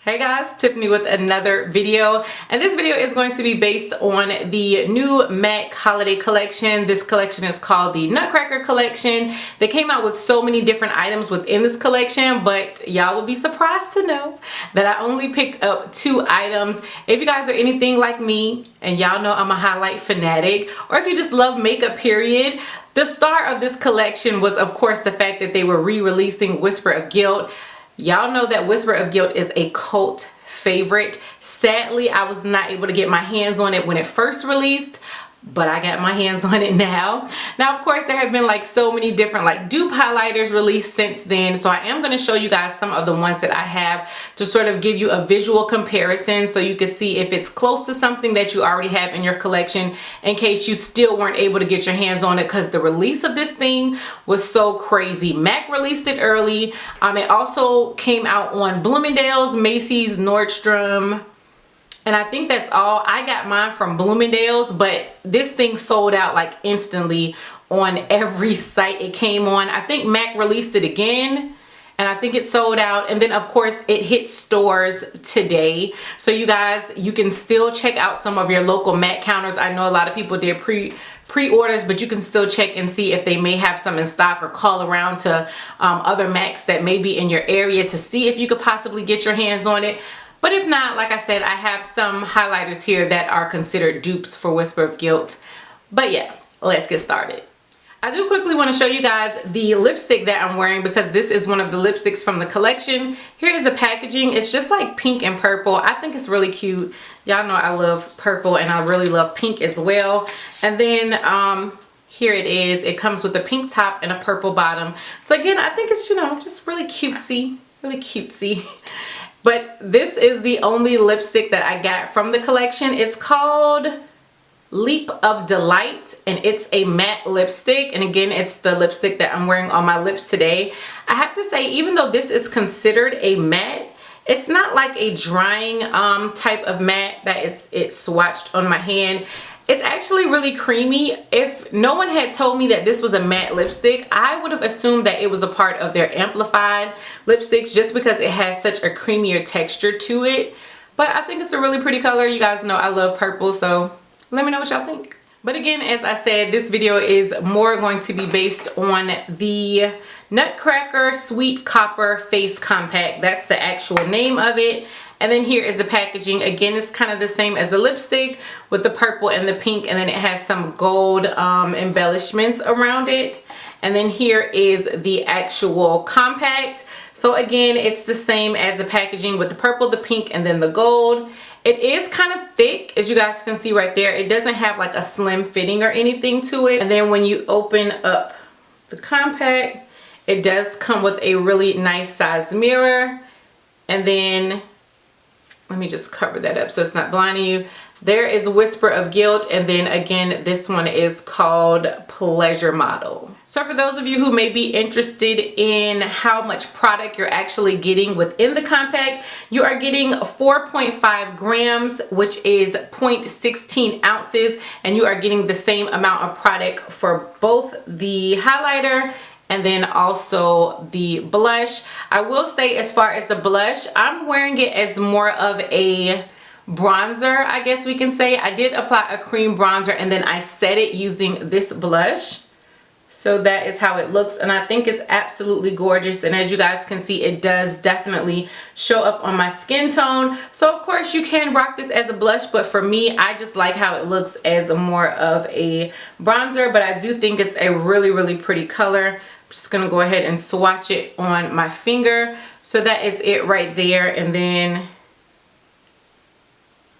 Hey guys, Tiffany with another video, and this video is going to be based on the new MAC holiday collection. This collection is called the Nutcracker Collection. They came out with so many different items within this collection, but y'all will be surprised to know that I only picked up 2 items. If you guys are anything like me, and y'all know I'm a highlight fanatic, or if you just love makeup period, the star of this collection was of course the fact that they were re-releasing Wisper of Gilt. Y'all know that Wisper of Gilt is a cult favorite. Sadly, I was not able to get my hands on it when it first released, but I got my hands on it now. Now, of course, there have been like so many different like dupe highlighters released since then. So I am going to show you guys some of the ones that I have to sort of give you a visual comparison so you can see if it's close to something that you already have in your collection in case you still weren't able to get your hands on it, because the release of this thing was so crazy. MAC released it early. It also came out on Bloomingdale's, Macy's, Nordstrom, and I think that's all. I got mine from Bloomingdale's, but this thing sold out like instantly on every site it came on. I think MAC released it again, and I think it sold out. And then of course it hit stores today. So you guys, you can still check out some of your local MAC counters. I know a lot of people did pre-orders, but you can still check and see if they may have some in stock, or call around to other MACs that may be in your area to see if you could possibly get your hands on it. But if not, like I said, I have some highlighters here that are considered dupes for Wisper of Gilt. But yeah, let's get started. I do quickly want to show you guys the lipstick that I'm wearing, because this is one of the lipsticks from the collection. Here is the packaging. It's just like pink and purple. I think it's really cute. Y'all know I love purple, and I really love pink as well. And then here it is. It comes with a pink top and a purple bottom. So again, I think it's, you know, just really cutesy, really cutesy. But this is the only lipstick that I got from the collection. It's called Leap of Delight, and it's a matte lipstick. And again, it's the lipstick that I'm wearing on my lips today. I have to say, even though this is considered a matte, it's not like a drying type of matte that it's swatched on my hand. It's actually really creamy. If no one had told me that this was a matte lipstick, I would have assumed that it was a part of their amplified lipsticks, just because it has such a creamier texture to it. But I think it's a really pretty color. You guys know I love purple, so let me know what y'all think. But again, as I said, this video is more going to be based on the Nutcracker Sweet Copper Face Compact. That's the actual name of it. And then here is the packaging. Again, it's kind of the same as the lipstick with the purple and the pink, and then it has some gold embellishments around it. And then here is the actual compact. So again, it's the same as the packaging with the purple, the pink, and then the gold. It is kind of thick, as you guys can see right there. It doesn't have like a slim fitting or anything to it. And then when you open up the compact, it does come with a really nice size mirror. And then let me just cover that up so it's not blinding you. There is Wisper of Gilt, and then again, this one is called Pleasure Model. So for those of you who may be interested in how much product you're actually getting within the compact, you are getting 4.5 grams, which is 0.16 ounces, and you are getting the same amount of product for both the highlighter and then also the blush. I will say, as far as the blush, I'm wearing it as more of a bronzer, I guess we can say. I did apply a cream bronzer, and then I set it using this blush. So that is how it looks, and I think it's absolutely gorgeous. And as you guys can see, it does definitely show up on my skin tone. So of course you can rock this as a blush, but for me, I just like how it looks as more of a bronzer. But I do think it's a really, really pretty color. I'm just gonna go ahead and swatch it on my finger. So that is it right there, and then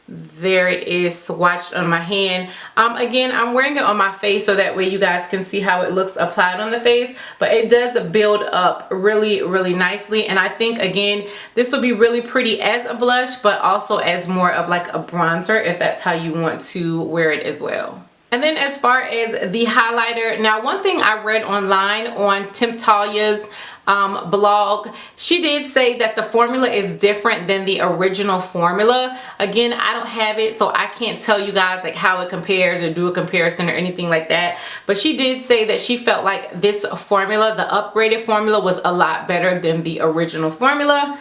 there it is swatched on my hand. Again, I'm wearing it on my face so that way you guys can see how it looks applied on the face, but it does build up really, really nicely. And I think, again, this will be really pretty as a blush, but also as more of like a bronzer if that's how you want to wear it as well. And then as far as the highlighter, now one thing I read online on Talia's blog, she did say that the formula is different than the original formula. Again, I don't have it, so I can't tell you guys like how it compares or do a comparison or anything like that, but she did say that she felt like this formula, the upgraded formula, was a lot better than the original formula.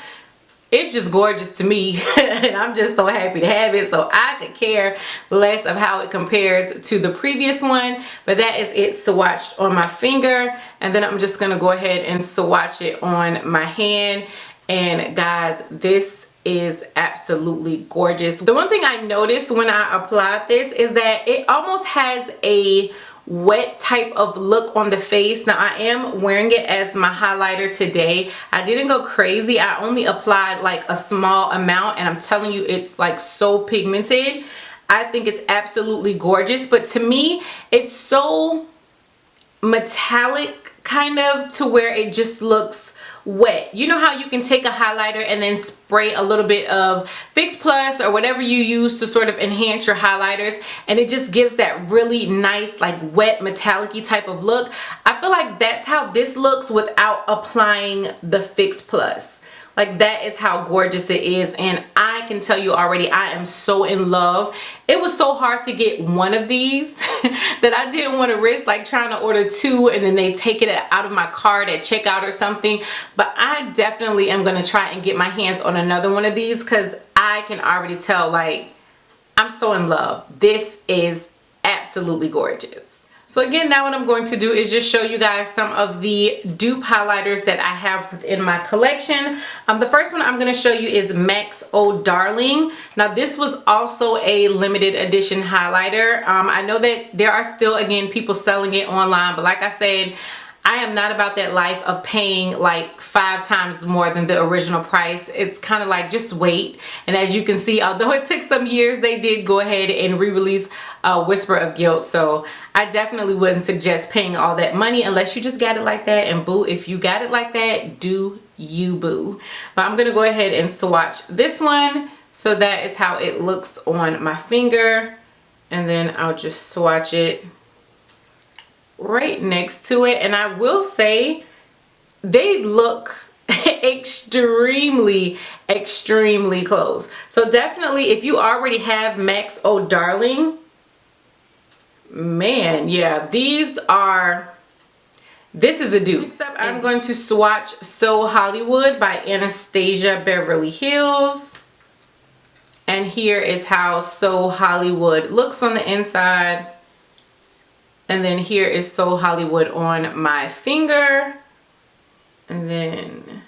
it's just gorgeous to me. And I'm just so happy to have it, so I could care less of how it compares to the previous one. But that is it swatched on my finger, and then I'm just gonna go ahead and swatch it on my hand. And guys, this is absolutely gorgeous. The one thing I noticed when I applied this is that it almost has a wet type of look on the face. Now I am wearing it as my highlighter today. I didn't go crazy. I only applied like a small amount, and I'm telling you, it's like so pigmented. I think it's absolutely gorgeous, but to me it's so metallic kind of, to where it just looks wet. You know how you can take a highlighter and then spray a little bit of Fix Plus or whatever you use to sort of enhance your highlighters, and it just gives that really nice like wet metallic-y type of look. I feel like that's how this looks without applying the Fix Plus. Like, that is how gorgeous it is, and I can tell you already, I am so in love. It was so hard to get one of these that I didn't want to risk like trying to order two and then they take it out of my cart at checkout or something. But I definitely am going to try and get my hands on another one of these, because I can already tell, like, I'm so in love. This is absolutely gorgeous. So again, now what I'm going to do is just show you guys some of the dupe highlighters that I have within my collection. The first one I'm going to show you is MAC's Oh Darling. Now this was also a limited edition highlighter. I know that there are still, again, people selling it online, but like I said, I am not about that life of paying like 5 times more than the original price. It's kind of like, just wait. And as you can see, although it took some years, they did go ahead and re-release Wisper of Gilt. So I definitely wouldn't suggest paying all that money unless you just got it like that. And boo, if you got it like that, do you boo. But I'm going to go ahead and swatch this one. So that is how it looks on my finger. And then I'll just swatch it right next to it, and I will say they look extremely close. So definitely, if you already have MAC's Oh Darling, man, yeah, this is a dupe. Next up, I'm going to swatch So Hollywood by Anastasia Beverly Hills, and here is how So Hollywood looks on the inside. And then here is So Hollywood on my finger. And then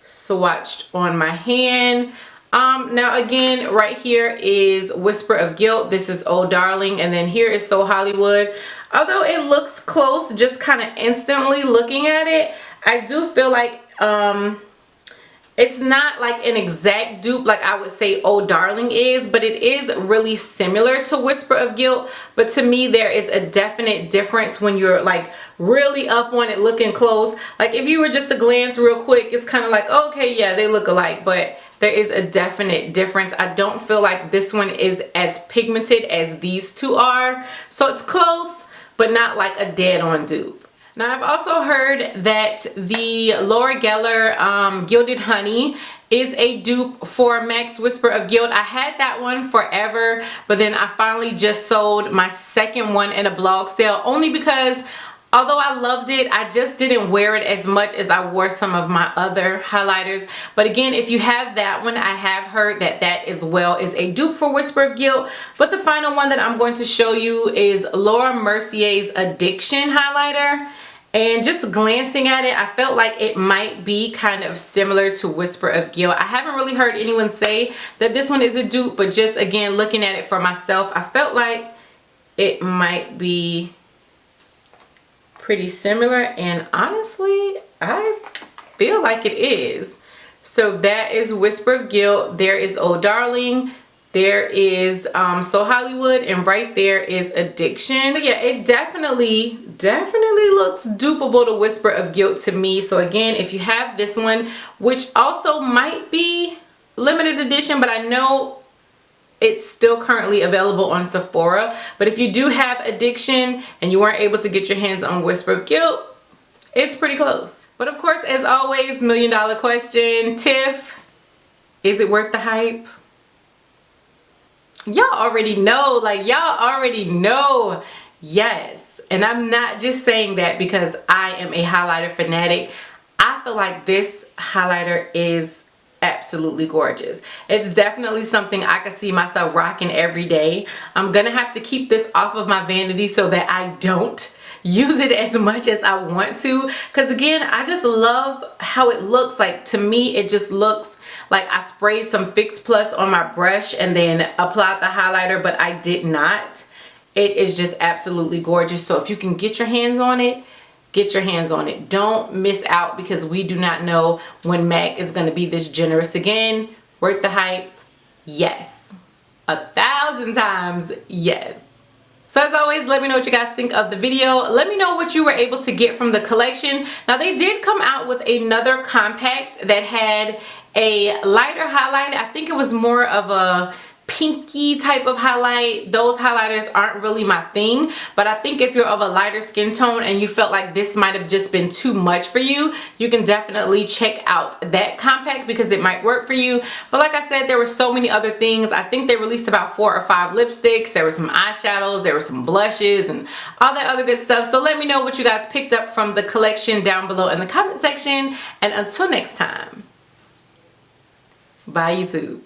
swatched on my hand. Now again, right here is Wisper of Gilt. This is Oh Darling. And then here is So Hollywood. Although it looks close, just kind of instantly looking at it, I do feel like it's not like an exact dupe like I would say Oh Darling is, but it is really similar to Wisper of Gilt. But to me, there is a definite difference when you're like really up on it looking close. Like if you were just to glance real quick, it's kind of like, okay, yeah, they look alike, but there is a definite difference. I don't feel like this one is as pigmented as these two are. So it's close, but not like a dead-on dupe. Now I've also heard that the Laura Geller Gilded Honey is a dupe for MAC's Wisper of Gilt. I had that one forever, but then I finally just sold my second one in a blog sale, only because although I loved it, I just didn't wear it as much as I wore some of my other highlighters. But again, if you have that one, I have heard that that as well is a dupe for Wisper of Gilt. But the final one that I'm going to show you is Laura Mercier's Addiction highlighter. And just glancing at it, I felt like it might be kind of similar to Wisper of Gilt. I haven't really heard anyone say that this one is a dupe, but just again looking at it for myself, I felt like it might be pretty similar, and honestly I feel like it is. So that is Wisper of Gilt, there is Oh Darling, there is So Hollywood, and right there is Addiction. But yeah, it definitely looks dupeable to Wisper of Gilt to me. So again, if you have this one, which also might be limited edition, but I know it's still currently available on Sephora. But if you do have Addiction and you weren't able to get your hands on Wisper of Gilt, it's pretty close. But of course, as always, $1,000,000 question, Tiff, is it worth the hype? Y'all already know, like y'all already know, yes. And I'm not just saying that because I am a highlighter fanatic. I feel like this highlighter is absolutely gorgeous. It's definitely something I could see myself rocking every day. I'm gonna have to keep this off of my vanity so that I don't use it as much as I want to, because again, I just love how it looks. Like, to me, it just looks like I sprayed some Fix Plus on my brush and then applied the highlighter, but I did not. It is just absolutely gorgeous. So if you can get your hands on it, get your hands on it. Don't miss out, because we do not know when MAC is going to be this generous again. Worth the hype? Yes. 1,000 times yes. So as always, let me know what you guys think of the video. Let me know what you were able to get from the collection. Now, they did come out with another compact that had a lighter highlight. I think it was more of a pinky type of highlight. Those highlighters aren't really my thing, but I think if you're of a lighter skin tone and you felt like this might have just been too much for you, you can definitely check out that compact, because it might work for you. But like I said, there were so many other things. I think they released about 4 or 5 lipsticks. There were some eyeshadows, there were some blushes, and all that other good stuff. So let me know what you guys picked up from the collection down below in the comment section. And until next time, bye YouTube.